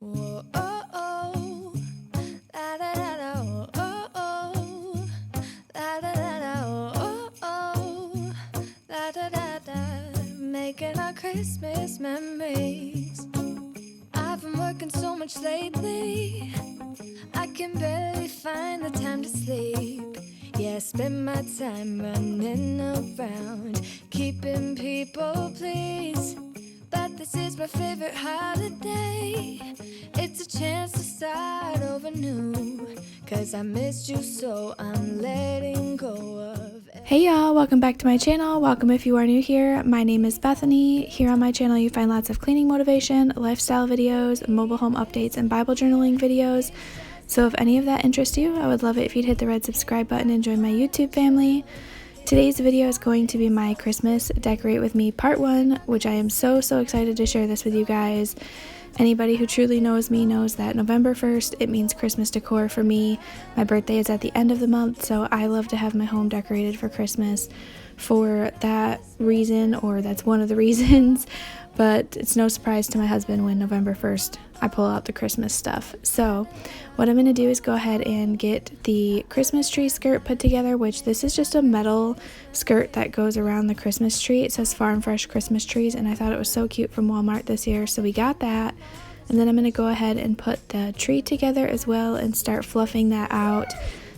Whoa, oh, oh. La, da, da, da, oh, oh, oh. La, da, da, da, oh, oh, oh. La, da, da, da. Making our Christmas memories. I've been working so much lately, I can barely find the time to sleep. Yeah, I spend my time running around, keeping people pleased. But this is my favorite holiday. It's a chance to start over new, 'cause I missed you, so I'm letting go of it. Hey y'all, welcome back to my channel. Welcome if you are new here. My name is Bethany. Here on my channel you find lots of cleaning motivation, lifestyle videos, mobile home updates, and Bible journaling videos. So if any of that interests you, I would love it if you'd hit the red subscribe button and join my YouTube family. Today's video is going to be my Christmas Decorate With Me Part 1, which I am so excited to share this with you guys. Anybody who truly knows me knows that November 1st, it means Christmas decor for me. My birthday is at the end of the month, so I love to have my home decorated for Christmas for that reason, or that's one of the reasons. But it's no surprise to my husband when November 1st I pull out the Christmas stuff. So what I'm going to do is go ahead and get the Christmas tree skirt put together, which this is just a metal skirt that goes around the Christmas tree. It says Farm Fresh Christmas Trees, and I thought it was so cute from Walmart this year, so we got that. And then I'm going to go ahead and put the tree together as well and start fluffing that out.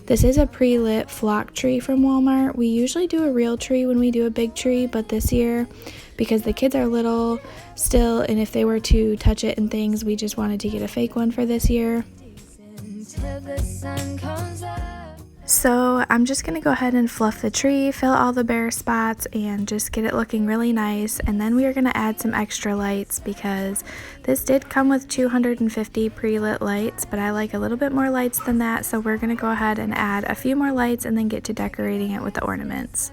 This is a pre-lit flock tree from Walmart. We usually do a real tree when we do a big tree, but this year, because the kids are little still, and if they were to touch it and things, we just wanted to get a fake one for this year. So I'm just going to go ahead and fluff the tree, fill all the bare spots, and just get it looking really nice. And then we are going to add some extra lights, because this did come with 250 pre-lit lights, but I like a little bit more lights than that, so we're going to go ahead and add a few more lights and then get to decorating it with the ornaments.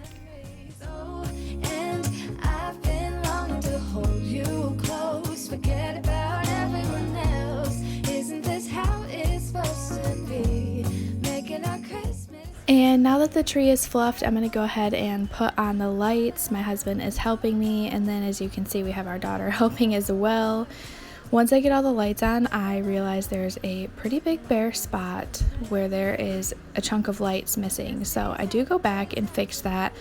And now that the tree is fluffed, I'm going to go ahead and put on the lights. My husband is helping me, and then as you can see, we have our daughter helping as well. Once I get all the lights on, I realize there's a pretty big bare spot where there is a chunk of lights missing. So I do go back and fix that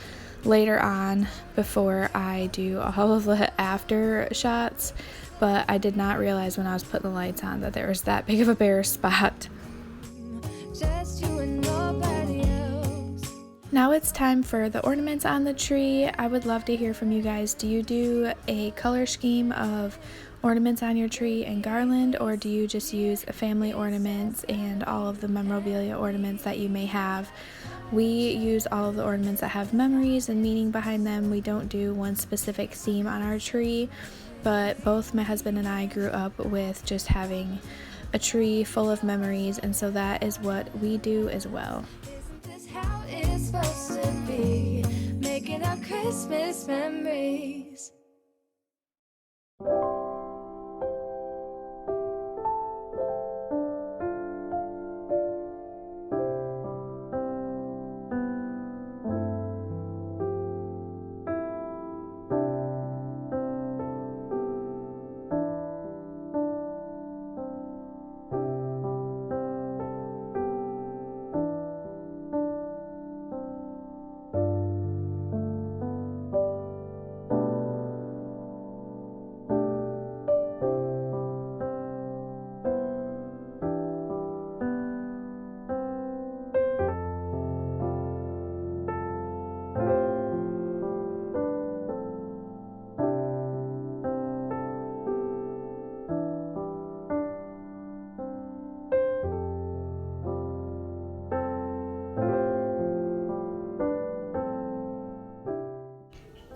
later on before I do all of the after shots, but I did not realize when I was putting the lights on that there was that big of a bare spot. Just you and nobody else. Now it's time for the ornaments on the tree. I would love to hear from you guys. Do you do a color scheme of ornaments on your tree and garland, or do you just use family ornaments and all of the memorabilia ornaments that you may have? We use all of the ornaments that have memories and meaning behind them. We don't do one specific theme on our tree, but both my husband and I grew up with just having a tree full of memories, and so that is what we do as well. How it's supposed to be, making our Christmas memories.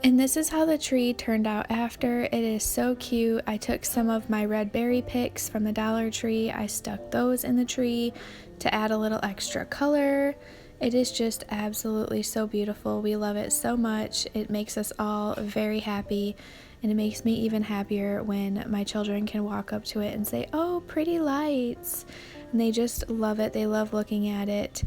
And this is how the tree turned out after. It is so cute. I took some of my red berry picks from the Dollar Tree. I stuck those in the tree to add a little extra color. It is just absolutely so beautiful. We love it so much. It makes us all very happy, and it makes me even happier when my children can walk up to it and say, "Oh, pretty lights." And they just love it. They love looking at it.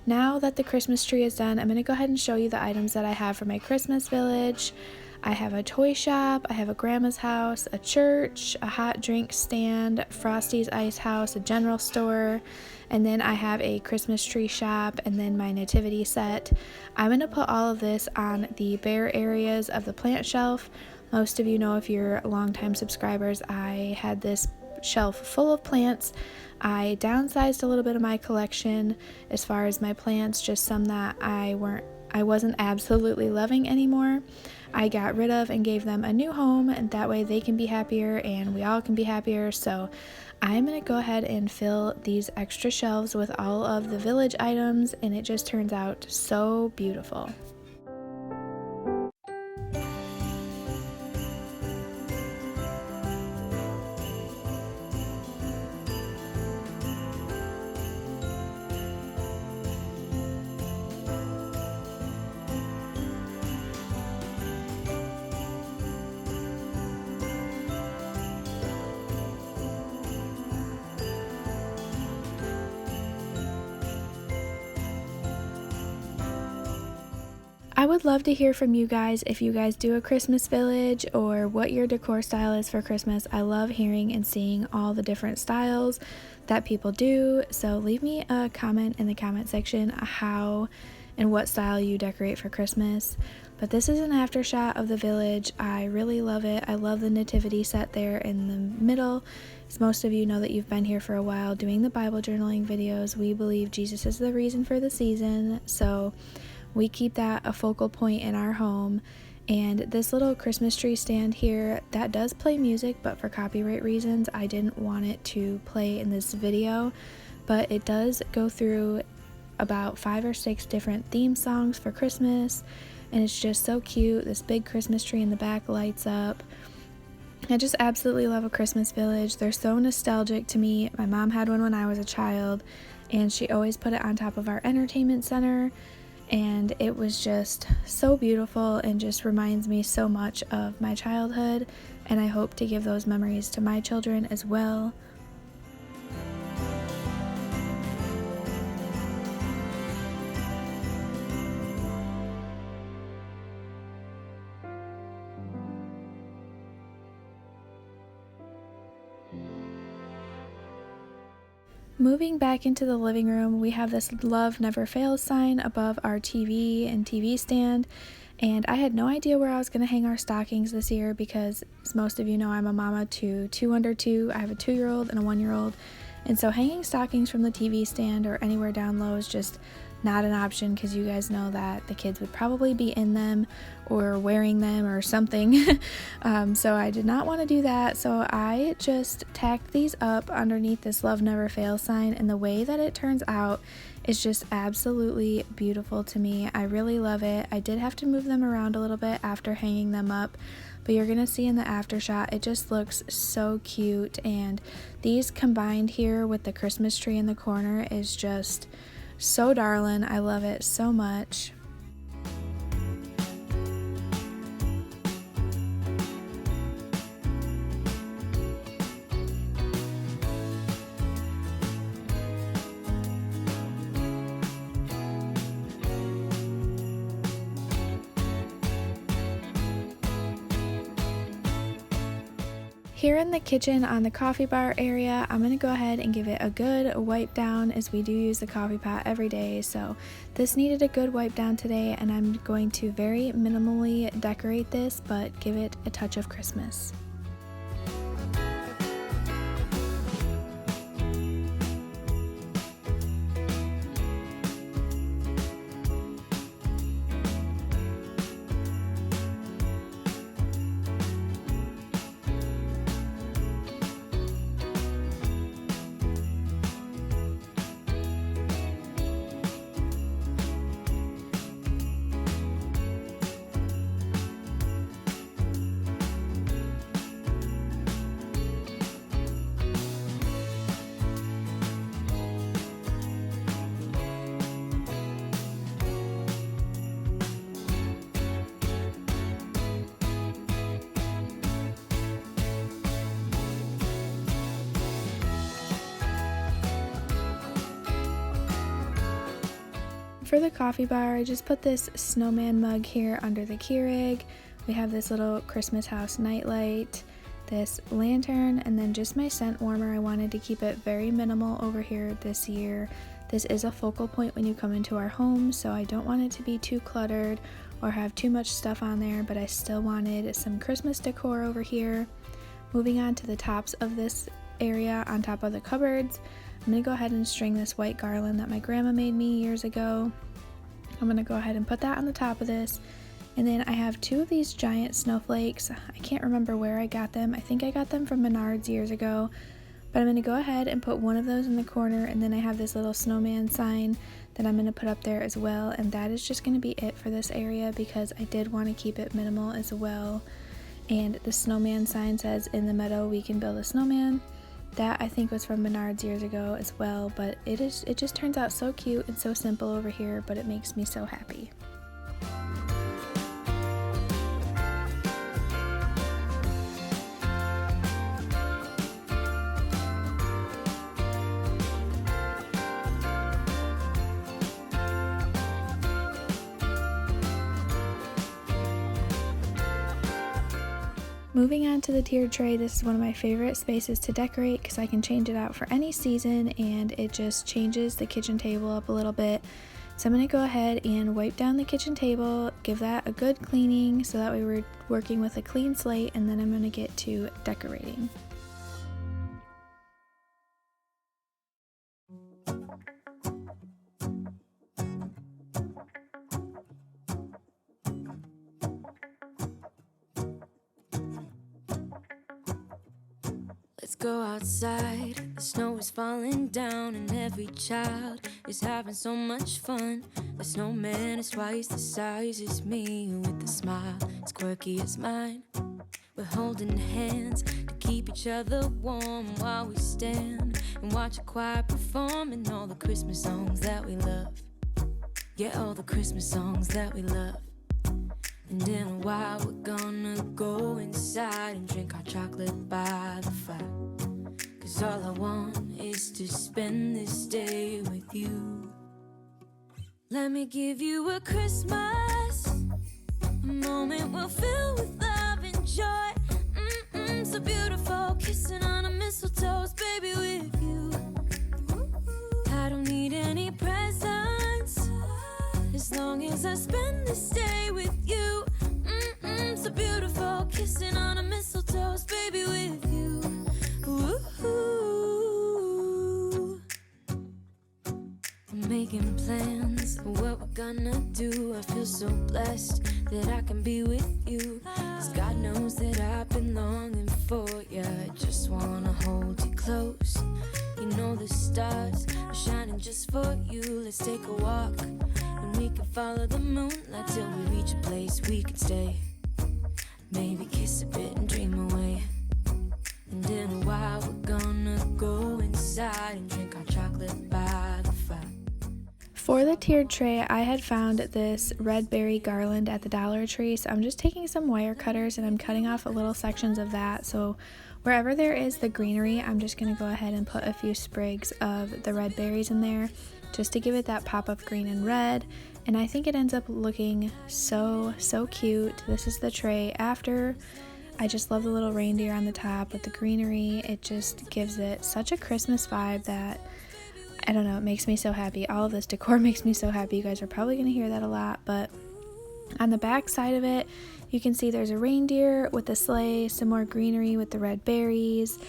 Now that the Christmas tree is done, I'm going to go ahead and show you the items that I have for my Christmas village. I have a toy shop, I have a grandma's house, a church, a hot drink stand, Frosty's Ice House, a general store, and then I have a Christmas tree shop, and then my nativity set. I'm going to put all of this on the bare areas of the plant shelf. Most of you know, if you're longtime subscribers, I had this shelf full of plants. I downsized a little bit of my collection as far as my plants, just some that I wasn't absolutely loving anymore. I got rid of and gave them a new home, and that way they can be happier and we all can be happier. So I'm going to go ahead and fill these extra shelves with all of the village items, and it just turns out so beautiful. I would love to hear from you guys if you guys do a Christmas village or what your decor style is for Christmas. I love hearing and seeing all the different styles that people do. So leave me a comment in the comment section how and what style you decorate for Christmas. But this is an after shot of the village. I really love it. I love the nativity set there in the middle. As most of you know that you've been here for a while doing the Bible journaling videos, we believe Jesus is the reason for the season. So we keep that a focal point in our home. And this little Christmas tree stand here, that does play music, but for copyright reasons, I didn't want it to play in this video. But it does go through about 5 or 6 different theme songs for Christmas, and it's just so cute. This big Christmas tree in the back lights up. I just absolutely love a Christmas village. They're so nostalgic to me. My mom had one when I was a child, and she always put it on top of our entertainment center. And it was just so beautiful and just reminds me so much of my childhood, and I hope to give those memories to my children as well. Moving back into the living room, we have this Love Never Fails sign above our TV and TV stand, and I had no idea where I was going to hang our stockings this year because, as most of you know, I'm a mama to 2 under 2. I have a 2-year-old and a 1-year-old, and so hanging stockings from the TV stand or anywhere down low is just not an option because you guys know that the kids would probably be in them or wearing them or something. So I did not want to do that, so I just tacked these up underneath this Love Never Fails sign, and the way that it turns out is just absolutely beautiful to me. I really love it. I did have to move them around a little bit after hanging them up, but you're gonna see in the after shot it just looks so cute, and these combined here with the Christmas tree in the corner is just so darling. I love it so much. Here in the kitchen on the coffee bar area, I'm going to go ahead and give it a good wipe down as we do use the coffee pot every day. So this needed a good wipe down today, and I'm going to very minimally decorate this, but give it a touch of Christmas. For the coffee bar, I just put this snowman mug here under the Keurig. We have this little Christmas house nightlight, this lantern, and then just my scent warmer. I wanted to keep it very minimal over here this year. This is a focal point when you come into our home, so I don't want it to be too cluttered or have too much stuff on there, but I still wanted some Christmas decor over here. Moving on to the tops of this area on top of the cupboards, I'm going to go ahead and string this white garland that my grandma made me years ago. I'm going to go ahead and put that on the top of this. And then I have two of these giant snowflakes. I can't remember where I got them. I think I got them from Menards years ago. But I'm going to go ahead and put one of those in the corner, and then I have this little snowman sign that I'm going to put up there as well. And that is just going to be it for this area because I did want to keep it minimal as well. And the snowman sign says, "In the meadow we can build a snowman." That I think was from Menards years ago as well, but it just turns out so cute and so simple over here, but it makes me so happy. Moving on to the tiered tray, this is one of my favorite spaces to decorate because I can change it out for any season and it just changes the kitchen table up a little bit. So I'm going to go ahead and wipe down the kitchen table, give that a good cleaning so that way we're working with a clean slate, and then I'm going to get to decorating. Let's go outside, the snow is falling down and every child is having so much fun. The snowman is twice the size as me, with a smile as quirky as mine. We're holding hands to keep each other warm while we stand and watch a choir performing all the Christmas songs that we love. Yeah, all the Christmas songs that we love. And in a while we're gonna go inside and drink our chocolate by the fire. 'Cause all I want is to spend this day with you. Let me give you a Christmas, a moment we'll fill with love and joy. So beautiful, kissing on a mistletoe, baby, with you. I don't need any presents, as long as I spend this day with you. So beautiful, kissing on a mistletoe, baby, with you. Ooh. I'm making plans for what we're gonna do. I feel so blessed that I can be with you, 'cause God knows that I've been longing for you. I just wanna hold you close. You know the stars are shining just for you. Let's take a walk and we can follow the moonlight till we reach a place we can stay. Maybe kiss a bit and dream away. And in a while we're gonna go inside and drink our chocolate by the fire. For the tiered tray, I had found this red berry garland at the Dollar Tree, so I'm just taking some wire cutters and I'm cutting off little sections of that. So wherever there is the greenery, I'm just going to go ahead and put a few sprigs of the red berries in there just to give it that pop of green and red. And I think it ends up looking so cute. This is the tray after. I just love the little reindeer on the top with the greenery. It just gives it such a Christmas vibe that, I don't know, it makes me so happy. All of this decor makes me so happy. You guys are probably going to hear that a lot, but on the back side of it, you can see there's a reindeer with the sleigh, some more greenery with the red berries,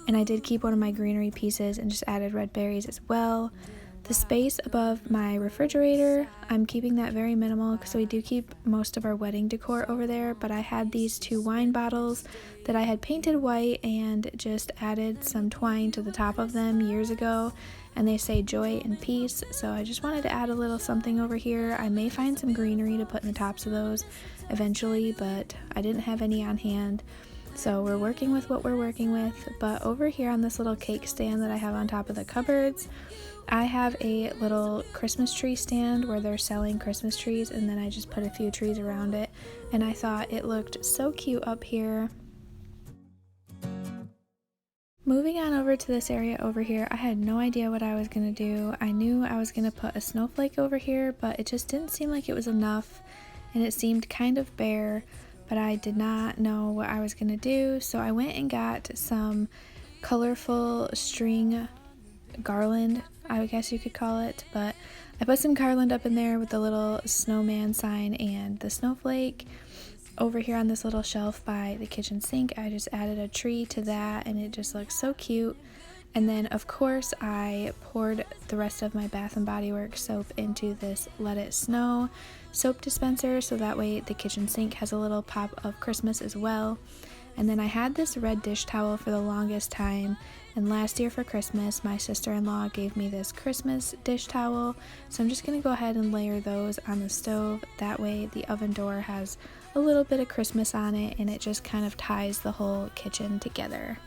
and I did keep one of my greenery pieces and just added red berries as well. The space above my refrigerator, I'm keeping that very minimal because we do keep most of our wedding decor over there, but I had these 2 wine bottles that I had painted white and just added some twine to the top of them years ago, and they say joy and peace, so I just wanted to add a little something over here. I may find some greenery to put in the tops of those eventually, but I didn't have any on hand. So we're working with what we're working with. But over here on this little cake stand that I have on top of the cupboards, I have a little Christmas tree stand where they're selling Christmas trees, and then I just put a few trees around it, and I thought it looked so cute up here. Moving on over to this area over here, I had no idea what I was going to do. I knew I was going to put a snowflake over here, but it just didn't seem like it was enough, and it seemed kind of bare. but I did not know what I was going to do, so I went and got some colorful string garland, I guess you could call it, but I put some garland up in there with the little snowman sign and the snowflake. Over here on this little shelf by the kitchen sink, I just added a tree to that, and it just looks so cute. And then of course I poured the rest of my Bath & Body Works soap into this Let It Snow soap dispenser, so that way the kitchen sink has a little pop of Christmas as well. And then I had this red dish towel for the longest time, and last year for Christmas my sister-in-law gave me this Christmas dish towel, so I'm just going to go ahead and layer those on the stove. That way the oven door has a little bit of Christmas on it, and it just kind of ties the whole kitchen together.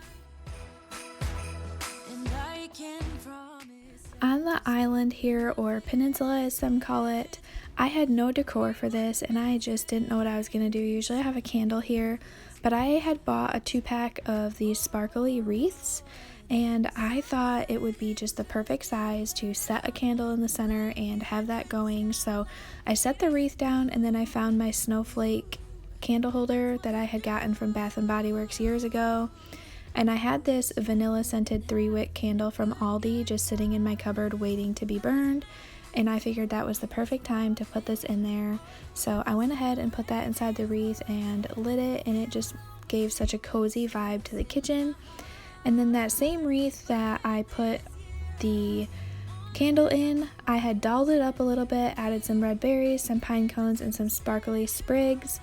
On the island here, or peninsula as some call it, I had no decor for this, and I just didn't know what I was going to do. Usually I have a candle here, but I had bought a 2-pack of these sparkly wreaths, and I thought it would be just the perfect size to set a candle in the center and have that going. So I set the wreath down, and then I found my snowflake candle holder that I had gotten from Bath & Body Works years ago. And I had this vanilla scented 3-wick candle from Aldi just sitting in my cupboard waiting to be burned, and I figured that was the perfect time to put this in there. So I went ahead and put that inside the wreath and lit it, and it just gave such a cozy vibe to the kitchen. And then that same wreath that I put the candle in, I had dolled it up a little bit, added some red berries, some pine cones, and some sparkly sprigs,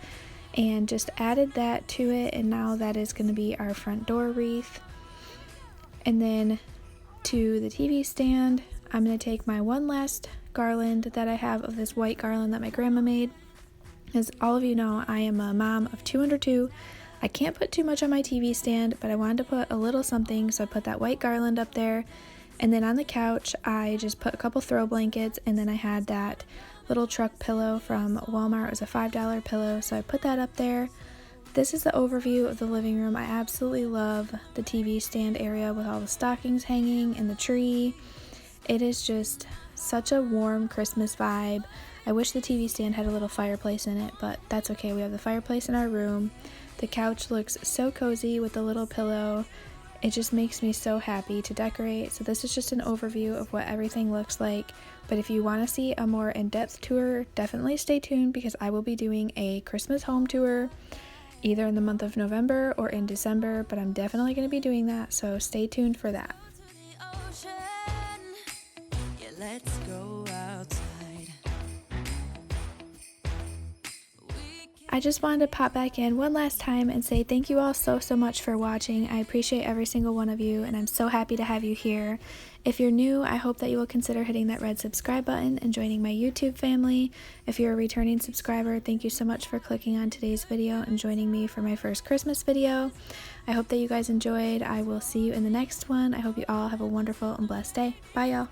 and just added that to it, and now that is going to be our front door wreath. And then to the TV stand, I'm going to take my one last garland that I have of this white garland that my grandma made. As all of you know, I am a mom of 2 under 2. I can't put too much on my TV stand, but I wanted to put a little something, so I put that white garland up there. And then on the couch, I just put a couple throw blankets, and then I had that little truck pillow from Walmart. It was a $5 pillow, so I put that up there. This is the overview of the living room. I absolutely love the TV stand area with all the stockings hanging and the tree. It is just such a warm Christmas vibe. I wish the TV stand had a little fireplace in it, but that's okay. We have the fireplace in our room. The couch looks so cozy with the little pillow. It just makes me so happy to decorate. So this is just an overview of what everything looks like. But if you want to see a more in-depth tour, definitely stay tuned, because I will be doing a Christmas home tour either in the month of November or in December, but I'm definitely going to be doing that, so stay tuned for that. Let's go outside. I just wanted to pop back in one last time and say thank you all so much for watching. I appreciate every single one of you, and I'm so happy to have you here. If you're new, I hope that you will consider hitting that red subscribe button and joining my YouTube family. If you're a returning subscriber, thank you so much for clicking on today's video and joining me for my first Christmas video. I hope that you guys enjoyed. I will see you in the next one. I hope you all have a wonderful and blessed day. Bye, y'all.